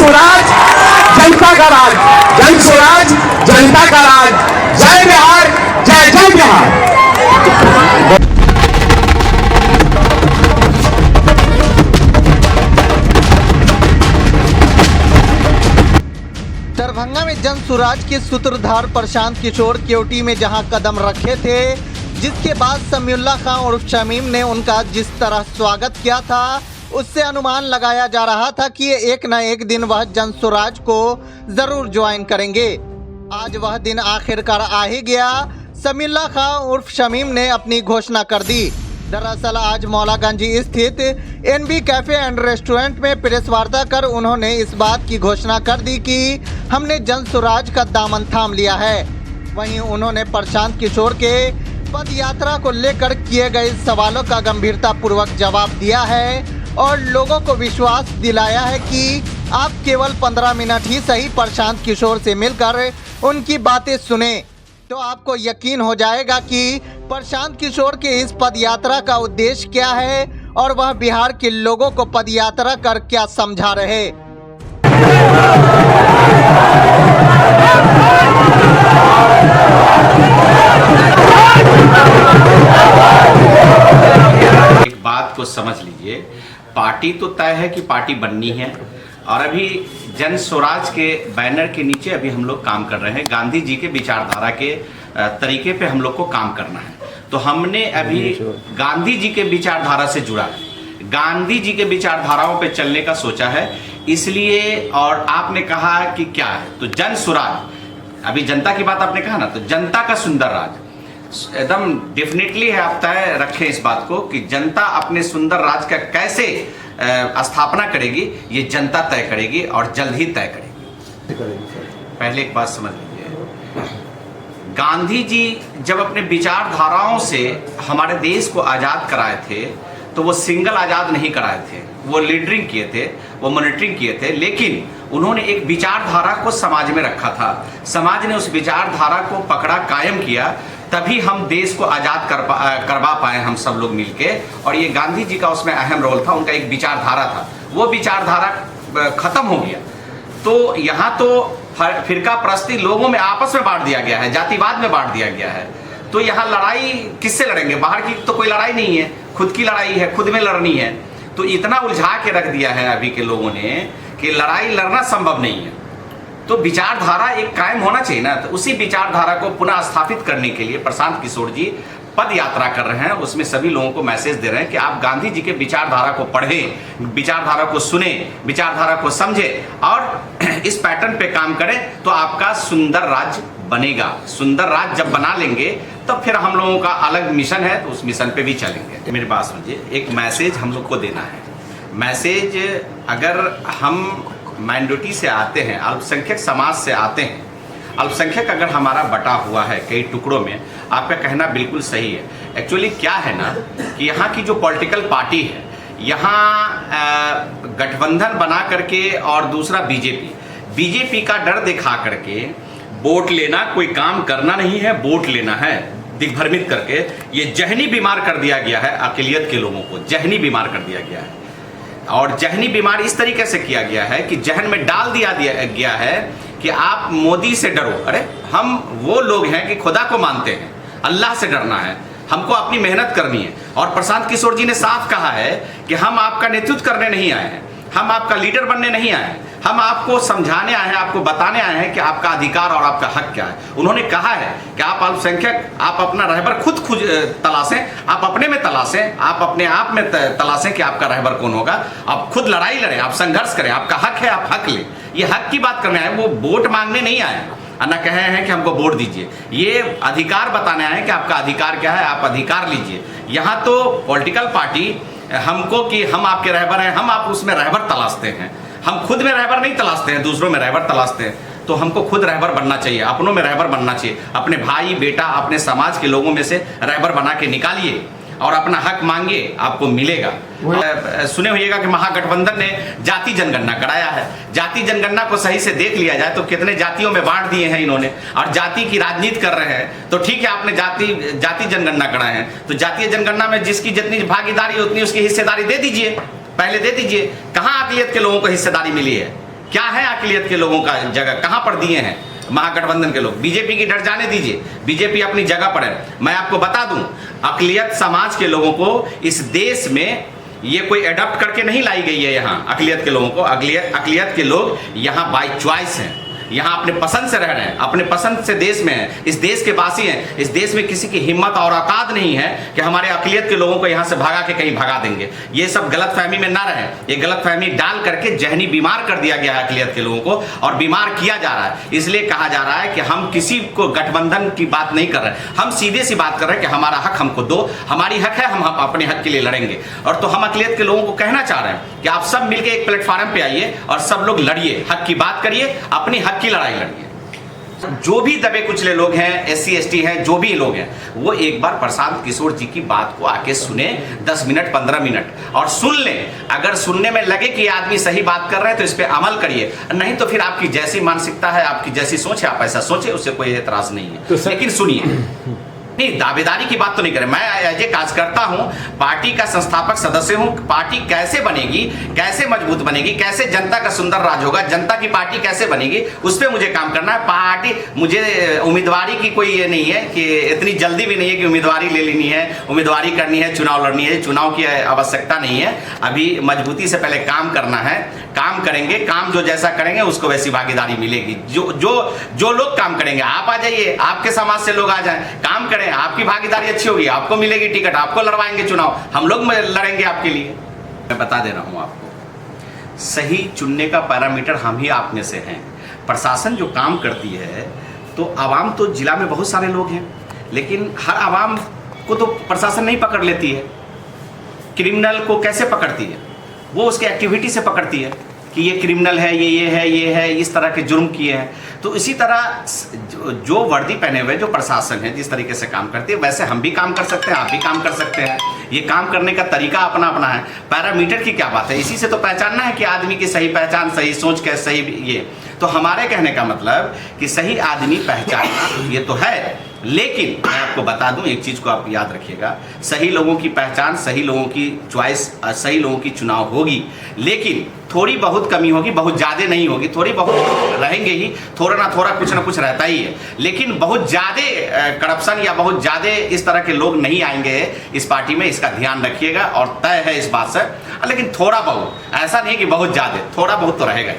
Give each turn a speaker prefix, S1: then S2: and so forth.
S1: स्वराज जनता का राज, जन स्वराज जनता का राज। जय बिहार, जय जय बिहार।
S2: दरभंगा में जन स्वराज के सूत्रधार प्रशांत किशोर केवटी में जहां कदम रखे थे, जिसके बाद समीउल्लाह खां और शमीम ने उनका जिस तरह स्वागत किया था, उससे अनुमान लगाया जा रहा था कि एक न एक दिन वह जन स्वराज को जरूर ज्वाइन करेंगे। आज वह दिन आखिरकार आ ही गया। समीउल्लाह खां उर्फ शमीम ने अपनी घोषणा कर दी। दरअसल आज मौलागंज स्थित एनबी कैफे एंड रेस्टोरेंट में प्रेस वार्ता कर उन्होंने इस बात की घोषणा कर दी कि हमने जन स्वराज का दामन थाम लिया है। वहीं उन्होंने प्रशांत किशोर के पद यात्रा को लेकर किए गए सवालों का गंभीरता पूर्वक जवाब दिया है और लोगों को विश्वास दिलाया है कि आप केवल 15 मिनट ही सही प्रशांत किशोर से मिलकर उनकी बातें सुने तो आपको यकीन हो जाएगा कि प्रशांत किशोर के इस पद यात्रा का उद्देश्य क्या है और वह बिहार के लोगों को पद यात्रा कर क्या समझा रहे।
S3: एक बात को समझ लीजिए, पार्टी तो तय है कि पार्टी बननी है और अभी जन स्वराज के बैनर के नीचे अभी हम लोग काम कर रहे हैं। गांधी जी के विचारधारा के तरीके पे हम लोग को काम करना है, तो हमने अभी गांधी जी के विचारधारा से जुड़ा है, गांधी जी के विचारधाराओं पे चलने का सोचा है इसलिए। और आपने कहा कि क्या है, तो जन स्वराज, अभी जनता की बात आपने कहा ना, तो जनता का सुंदर राज एकदम डेफिनेटली है। आप तय रखें इस बात को कि जनता अपने सुंदर राज का कैसे स्थापना करेगी, ये जनता तय करेगी और जल्द ही तय करेगी। पहले एक बात समझ लीजिए, गांधी जी जब अपने विचारधाराओं से हमारे देश को आज़ाद कराए थे तो वो सिंगल आज़ाद नहीं कराए थे, वो लीडरिंग किए थे, वो मॉनिटरिंग किए थे, लेकिन उन्होंने एक विचारधारा को समाज में रखा था। समाज ने उस विचारधारा को पकड़ा, कायम किया, तभी हम देश को आज़ाद करवा पाए हम सब लोग मिलके। और ये गांधी जी का उसमें अहम रोल था, उनका एक विचारधारा था। वो विचारधारा खत्म हो गया तो यहाँ तो फिरका प्रस्ती लोगों में आपस में बांट दिया गया है, जातिवाद में बांट दिया गया है। तो यहाँ लड़ाई किससे लड़ेंगे? बाहर की तो कोई लड़ाई नहीं है, खुद की लड़ाई है, खुद में लड़नी है। तो इतना उलझा के रख दिया है अभी के लोगों ने कि लड़ाई लड़ना संभव नहीं है। तो विचारधारा एक कायम होना चाहिए ना, तो उसी विचारधारा को पुनः स्थापित करने के लिए प्रशांत किशोर जी पद यात्रा कर रहे हैं। उसमें सभी लोगों को मैसेज दे रहे हैं कि आप गांधी जी के विचारधारा को पढ़ें, विचारधारा को सुने, विचारधारा को समझें और इस पैटर्न पे काम करें तो आपका सुंदर राज्य बनेगा। सुंदर राज्य जब बना लेंगे तो फिर हम लोगों का अलग मिशन है, तो उस मिशन पे भी चलेंगे। मेरी बात समझिए, एक मैसेज हम लोग को देना है। मैसेज, अगर हम माइनॉरिटी से आते हैं, अल्पसंख्यक समाज से आते हैं, अल्पसंख्यक अगर हमारा बटा हुआ है कई टुकड़ों में, आपका कहना बिल्कुल सही है। एक्चुअली क्या है ना कि यहाँ की जो पॉलिटिकल पार्टी है, यहाँ गठबंधन बना करके और दूसरा बीजेपी का डर दिखा करके वोट लेना, कोई काम करना नहीं है, वोट लेना है दिग्भ्रमित करके, ये जहनी बीमार कर दिया गया है। अक़लियत के लोगों को जहनी बीमार कर दिया गया है और जहनी बीमार इस तरीके से किया गया है कि जहन में डाल दिया गया है कि आप मोदी से डरो। अरे हम वो लोग हैं कि खुदा को मानते हैं, अल्लाह से डरना है, हमको अपनी मेहनत करनी है। और प्रशांत किशोर जी ने साफ कहा है कि हम आपका नेतृत्व करने नहीं आए हैं, हम आपका लीडर बनने नहीं आए हैं, हम आपको समझाने आए हैं, आपको बताने आए हैं कि आपका अधिकार और आपका हक क्या है। उन्होंने कहा है कि आप अल्पसंख्यक, आप अपना रहबर खुद तलाशें, आप अपने में तलाशें, आप अपने आप में तलाशें कि आपका रहबर कौन होगा। आप खुद लड़ाई लड़ें, आप संघर्ष करें, आपका हक है, आप हक लें। ये हक की बात करने आए, वो वोट मांगने नहीं आए ना कहे हैं कि हमको वोट दीजिए। ये अधिकार बताने आए हैं कि आपका अधिकार क्या है, आप अधिकार लीजिए। यहाँ तो पॉलिटिकल पार्टी हमको कि हम आपके रहबर हैं, हम आप उसमें रहबर तलाशते हैं। हम खुद में रहबर नहीं तलाशते हैं, दूसरों में रहबर तलाशते हैं। तो हमको खुद रहबर बनना चाहिए, अपनों में रहबर बनना चाहिए। अपने भाई बेटा, अपने समाज के लोगों में से रहबर बना के निकालिए और अपना हक मांगिए, आपको मिलेगा। सुने होइएगा कि महागठबंधन ने जाति जनगणना कराया है। जाति जनगणना को सही से देख लिया जाए तो कितने जातियों में बांट दिए हैं इन्होंने, और जाति की राजनीति कर रहे हैं। तो ठीक है, आपने जाति जनगणना कराए हैं, तो जातीय जनगणना में जिसकी जितनी भागीदारी उतनी उसकी हिस्सेदारी दे दीजिए, पहले दे दीजिए। कहाँ अक़लियत के लोगों को हिस्सेदारी मिली है? क्या है अकलियत के लोगों का जगह, कहाँ पर दिए हैं महागठबंधन के लोग? बीजेपी की डर जाने दीजिए, बीजेपी अपनी जगह पर है। मैं आपको बता दूं, अकलियत समाज के लोगों को इस देश में ये कोई अडॉप्ट करके नहीं लाई गई है। यहाँ अकलियत के लोगों को, अकलियत के लोग यहाँ बाय चॉइस हैं, यहाँ अपने पसंद से रह रहे हैं, अपने पसंद से देश में हैं, इस देश के वासी हैं। इस देश में किसी की हिम्मत और औकात नहीं है कि हमारे अकलियत के लोगों को यहाँ से भगा के कहीं भगा देंगे। ये सब गलतफहमी में ना रहें। ये गलतफहमी डाल करके जहनी बीमार कर दिया गया है अकलियत के लोगों को, और बीमार किया जा रहा है। इसलिए कहा जा रहा है कि हम किसी को गठबंधन की बात नहीं कर रहे, हम सीधे सी बात कर रहे हैं कि हमारा हक हमको दो, हमारी हक है, हम अपने हक के लिए लड़ेंगे। और तो हम अकलियत के लोगों को कहना चाह रहे हैं कि आप सब मिलकर एक प्लेटफॉर्म पे आइए और सब लोग लड़िए, हक की बात करिए, अपनी हक की लड़ाई लड़िए। जो भी दबे कुचले लोग हैं, SC ST हैं, जो भी लोग हैं, वो एक बार प्रशांत किशोर जी की बात को आके सुने, 10 मिनट 15 मिनट, और सुन लें। अगर सुनने में लगे कि आदमी सही बात कर रहे हैं तो इस पे अमल करिए, नहीं तो फिर आपकी जैसी मानसिकता है, आपकी जैसी सोच है, आप ऐसा सोचे, उससे कोई एतराज नहीं है। तो लेकिन सुनिए, नहीं, दावेदारी की बात तो नहीं करें। मैं एज ए कार्यकर्ता हूं, पार्टी का संस्थापक सदस्य हूं। पार्टी कैसे बनेगी, कैसे मजबूत बनेगी, कैसे जनता का सुंदर राज होगा, जनता की पार्टी कैसे बनेगी, उस पर मुझे काम करना है। पार्टी, मुझे उम्मीदवारी की कोई ये नहीं है कि इतनी जल्दी भी नहीं है कि उम्मीदवारी ले लेनी है, उम्मीदवारी करनी है, चुनाव लड़नी है। चुनाव की आवश्यकता नहीं है। अभी मजबूती से पहले काम करना है, काम करेंगे, काम जो जैसा करेंगे उसको वैसी भागीदारी मिलेगी। जो लोग काम करेंगे, आप आ जाइए, आपके समाज से लोग आ जाएं, काम करें, आपकी भागीदारी अच्छी होगी, आपको मिलेगी टिकट, आपको लड़वाएंगे चुनाव, हम लोग लड़ेंगे आपके लिए। मैं बता दे रहा हूं आपको, सही चुनने का पैरामीटर हम ही आप में से हैं। प्रशासन जो काम करती है, तो आवाम तो जिला में बहुत सारे लोग हैं, लेकिन हर आवाम को तो प्रशासन नहीं पकड़ लेती है। क्रिमिनल को कैसे पकड़ती है? वो उसके एक्टिविटी से पकड़ती है कि ये क्रिमिनल है, ये है, इस तरह के जुर्म किए हैं। तो इसी तरह जो वर्दी पहने हुए जो प्रशासन है जिस तरीके से काम करती है, वैसे हम भी काम कर सकते हैं, आप भी काम कर सकते हैं। ये काम करने का तरीका अपना अपना है। पैरामीटर की क्या बात है? इसी से तो पहचानना है कि आदमी की सही पहचान, सही सोच कैसे, सही ये। तो हमारे कहने का मतलब कि सही आदमी पहचानना ये तो है, लेकिन मैं आपको बता दूं एक चीज़ को आप याद रखिएगा, सही लोगों की पहचान, सही लोगों की चॉइस, सही लोगों की चुनाव होगी, लेकिन थोड़ी बहुत कमी होगी, बहुत ज़्यादा नहीं होगी। थोड़ी बहुत रहेंगे ही, थोड़ा ना थोड़ा कुछ ना कुछ रहता ही है, लेकिन बहुत ज़्यादा करप्शन या बहुत ज़्यादा इस तरह के लोग नहीं आएंगे इस पार्टी में। इसका ध्यान रखिएगा, और तय है इस बात से। लेकिन थोड़ा बहुत, ऐसा नहीं कि बहुत ज़्यादा, थोड़ा बहुत तो रहेगा।